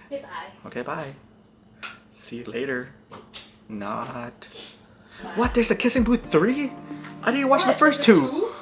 Okay, bye. See you later. Not. What? There's a Kissing Booth 3? I didn't watch the first two.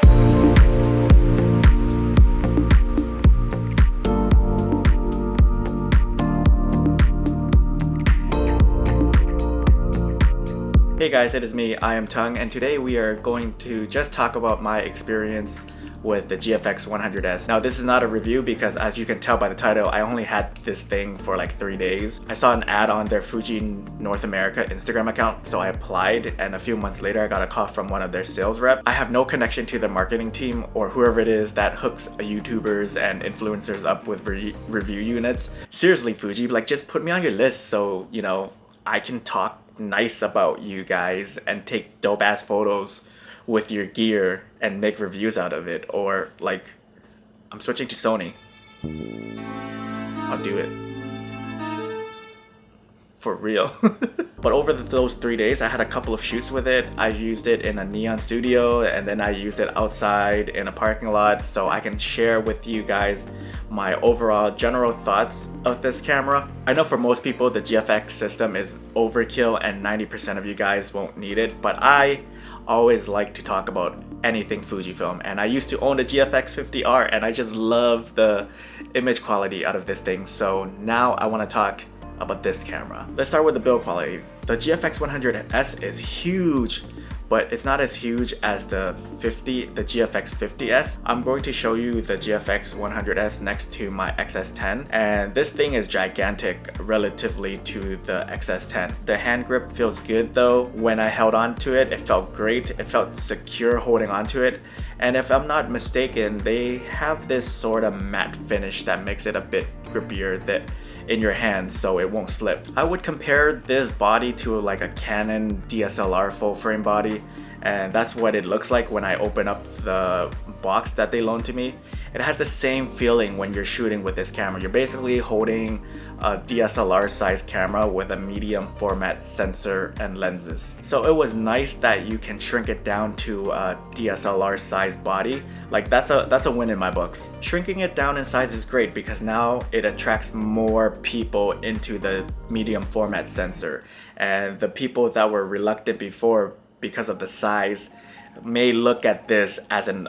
Hey guys, it is me, Iamtongue, and today we are going to just talk about my experience with the GFX100S. Now this is not a review because, as you can tell by the title, I only had this thing for like 3 days. I saw an ad on their Fuji North America Instagram account, so I applied, and a few months later I got a call from one of their sales rep. I have no connection to the marketing team or whoever it is that hooks YouTubers and influencers up with review units. Seriously, Fuji, like just put me on your list so, you know, I can talk nice about you guys and take dope ass photos with your gear and make reviews out of it. Or like, I'm switching to Sony. I'll do it. For real. But over those 3 days, I had a couple of shoots with it. I used it in a neon studio, and then I used it outside in a parking lot, so I can share with you guys my overall general thoughts of this camera. I know for most people the GFX system is overkill and 90% of you guys won't need it, but I always like to talk about anything Fujifilm, and I used to own the GFX50R, and I just love the image quality out of this thing. So now I want to talk about this camera. Let's start with the build quality. The GFX100S is huge, but it's not as huge as the GFX50S. I'm going to show you the GFX100S next to my XS10, and this thing is gigantic relatively to the XS10. The hand grip feels good though. When I held on to it, it felt great. It felt secure holding onto it. And if I'm not mistaken, they have this sort of matte finish that makes it a bit grippier in your hands so it won't slip. I would compare this body to like a Canon DSLR full frame body, and that's what it looks like when I open up the box that they loaned to me. It has the same feeling when you're shooting with this camera. You're basically holding a DSLR size camera with a medium format sensor and lenses. So it was nice that you can shrink it down to a DSLR size body. Like that's a win in my books. Shrinking it down in size is great because now it attracts more people into the medium format sensor, and the people that were reluctant before because of the size may look at this as an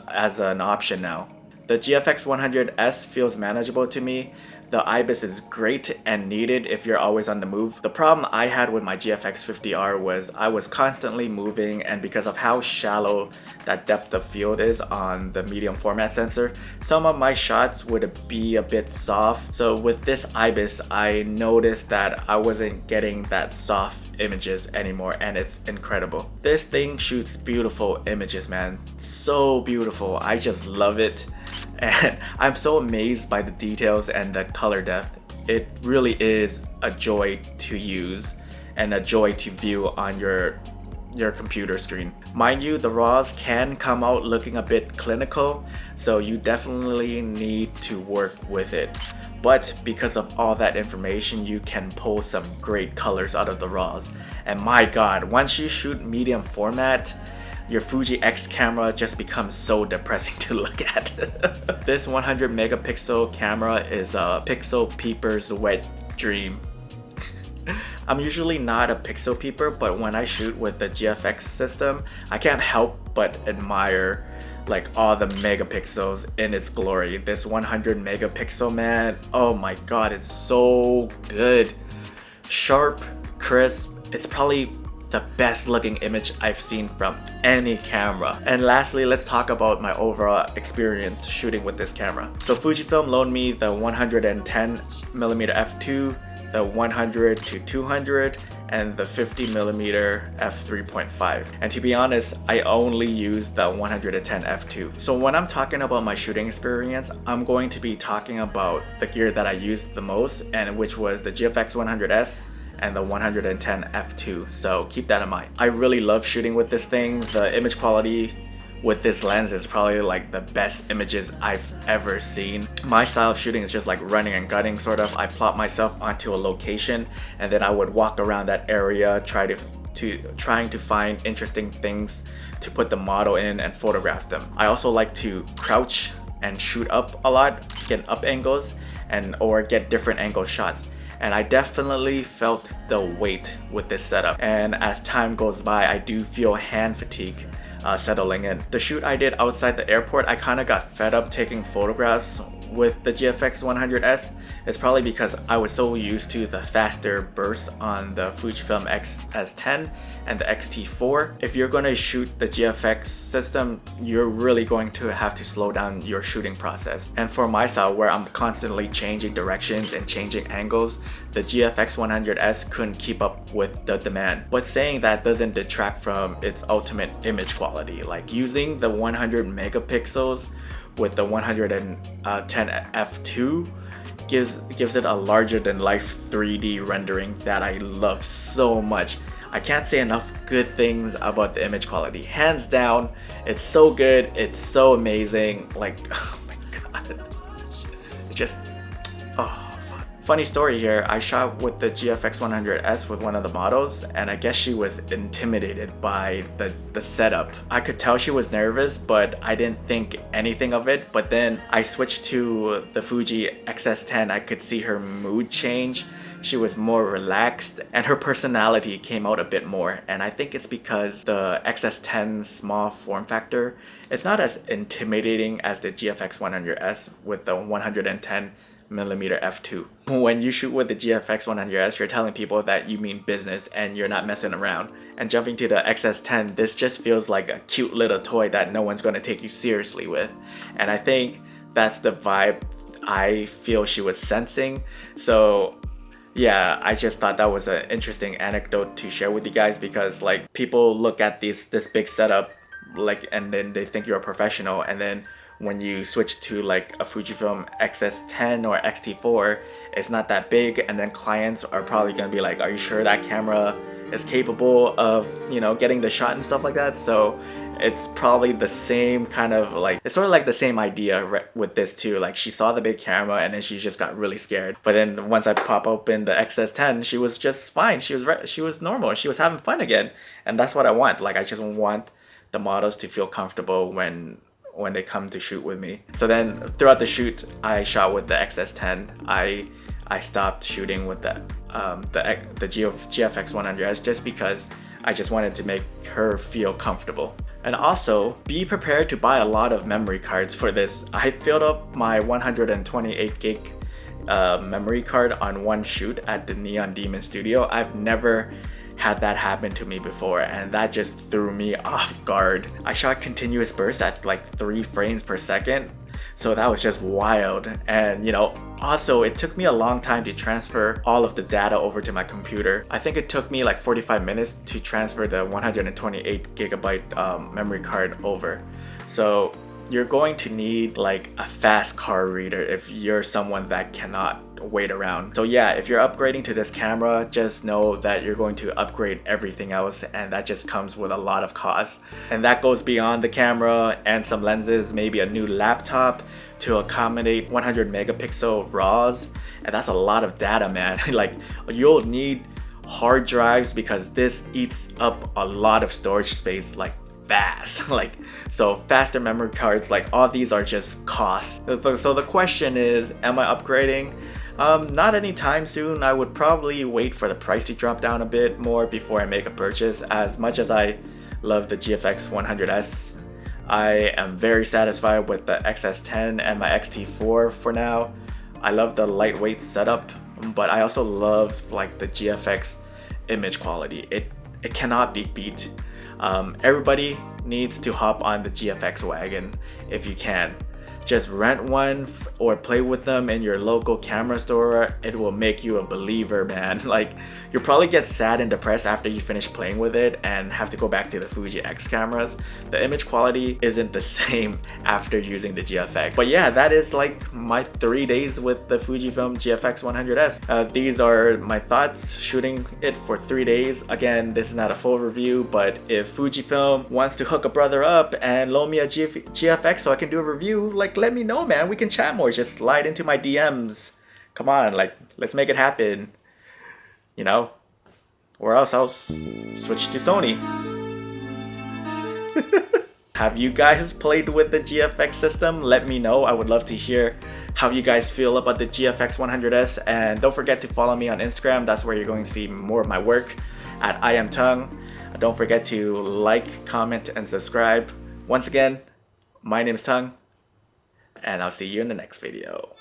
option now. The GFX100S feels manageable to me. The Ibis is great and needed if you're always on the move. The problem I had with my GFX50R was I was constantly moving, and because of how shallow that depth of field is on the medium format sensor, some of my shots would be a bit soft. So with this Ibis, I noticed that I wasn't getting that soft images anymore, and it's incredible. This thing shoots beautiful images, man. So beautiful. I just love it. And I'm so amazed by the details and the color depth. It really is a joy to use and a joy to view on your computer screen. Mind you, the RAWs can come out looking a bit clinical, so you definitely need to work with it. But because of all that information, you can pull some great colors out of the RAWs. And my god, once you shoot medium format, your Fuji X camera just becomes so depressing to look at. This 100 megapixel camera is a pixel peeper's wet dream. I'm usually not a pixel peeper, but when I shoot with the GFX system, I can't help but admire like all the megapixels in its glory. This 100 megapixel, man, oh my god, it's so good. Sharp, crisp, it's probably the best looking image I've seen from any camera. And lastly, let's talk about my overall experience shooting with this camera. So Fujifilm loaned me the 110mm f2, the 100 to 200, and the 50mm f3.5. And to be honest, I only used the 110 f2. So when I'm talking about my shooting experience, I'm going to be talking about the gear that I used the most, and which was the GFX100S and the 110 f2, so keep that in mind. I really love shooting with this thing. The image quality with this lens is probably like the best images I've ever seen. My style of shooting is just like running and gunning sort of. I plot myself onto a location, and then I would walk around that area trying to find interesting things to put the model in and photograph them. I also like to crouch and shoot up a lot, get up angles, or get different angle shots. and I definitely felt the weight with this setup. And as time goes by, I do feel hand fatigue settling in. The shoot I did outside the airport, I kind of got fed up taking photographs with the GFX100S. It's probably because I was so used to the faster bursts on the Fujifilm X-S10 and the X-T4. If you're going to shoot the GFX system, you're really going to have to slow down your shooting process. And for my style, where I'm constantly changing directions and changing angles, the GFX100S couldn't keep up with the demand. But saying that doesn't detract from its ultimate image quality. Like using the 100 megapixels with the 110 f2 gives it a larger than life 3D rendering that I love so much. I can't say enough good things about the image quality. Hands down, it's so good, it's so amazing. Like, oh my god. It's just, oh. Funny story here, I shot with the GFX100S with one of the models, and I guess she was intimidated by the setup. I could tell she was nervous, but I didn't think anything of it. But then I switched to the Fuji X-S10, I could see her mood change. She was more relaxed and her personality came out a bit more, and I think it's because the X-S10 small form factor, it's not as intimidating as the GFX100S with the 110mm f2. When you shoot with the GFX100S, you're telling people that you mean business and you're not messing around. And jumping to the X-S10, this just feels like a cute little toy that no one's going to take you seriously with. And I think that's the vibe I feel she was sensing. So yeah, I just thought that was an interesting anecdote to share with you guys, because like people look at this big setup like, and then they think you're a professional, and then when you switch to like a Fujifilm X-S10 or X-T4, it's not that big, and then clients are probably gonna be like, are you sure that camera is capable of, you know, getting the shot and stuff like that? So it's probably the same kind of like, it's sort of like the same idea with this too. Like she saw the big camera and then she just got really scared. But then once I pop open the X-S10, she was just fine. She was normal. She was having fun again, and that's what I want. Like I just want the models to feel comfortable when they come to shoot with me. So then throughout the shoot, I shot with the X-S10. I stopped shooting with the GFX100S just because I just wanted to make her feel comfortable. And also, be prepared to buy a lot of memory cards for this. I filled up my 128 gig memory card on one shoot at the Neon Demon Studio. I've never had that happen to me before, and that just threw me off guard. I shot continuous bursts at like 3 frames per second, so that was just wild. And you know, also it took me a long time to transfer all of the data over to my computer. I think it took me like 45 minutes to transfer the 128 gigabyte memory card over. So you're going to need like a fast card reader if you're someone that cannot wait around. So yeah, if you're upgrading to this camera, just know that you're going to upgrade everything else, and that just comes with a lot of cost. And that goes beyond the camera and some lenses, maybe a new laptop to accommodate 100 megapixel RAWs, and that's a lot of data, man. Like you'll need hard drives because this eats up a lot of storage space like fast. Like, so faster memory cards, like all these are just costs. So the question is, am I upgrading? Not anytime soon. I would probably wait for the price to drop down a bit more before I make a purchase. As much as I love the GFX100S, I am very satisfied with the X-S10 and my X-T4 for now. I love the lightweight setup, but I also love like the GFX image quality. It cannot be beat. Everybody needs to hop on the GFX wagon if you can. Just rent one or play with them in your local camera store. It will make you a believer, man. Like, you'll probably get sad and depressed after you finish playing with it and have to go back to the Fuji X cameras. The image quality isn't the same after using the GFX. But yeah, that is like my 3 days with the Fujifilm GFX100S. These are my thoughts shooting it for 3 days. Again, this is not a full review, but if Fujifilm wants to hook a brother up and loan me a GFX so I can do a review, like, let me know, man. We can chat more. Just slide into my DMs. Come on, like, let's make it happen. You know? Or else I'll switch to Sony. Have you guys played with the GFX system? Let me know. I would love to hear how you guys feel about the GFX100S, and don't forget to follow me on Instagram. That's where you're going to see more of my work at Iamtongue. Don't forget to like, comment, and subscribe. Once again, my name is Tongue, and I'll see you in the next video.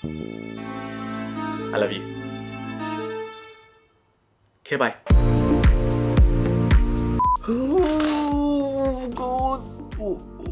I love you. Okay, bye. Oh, God.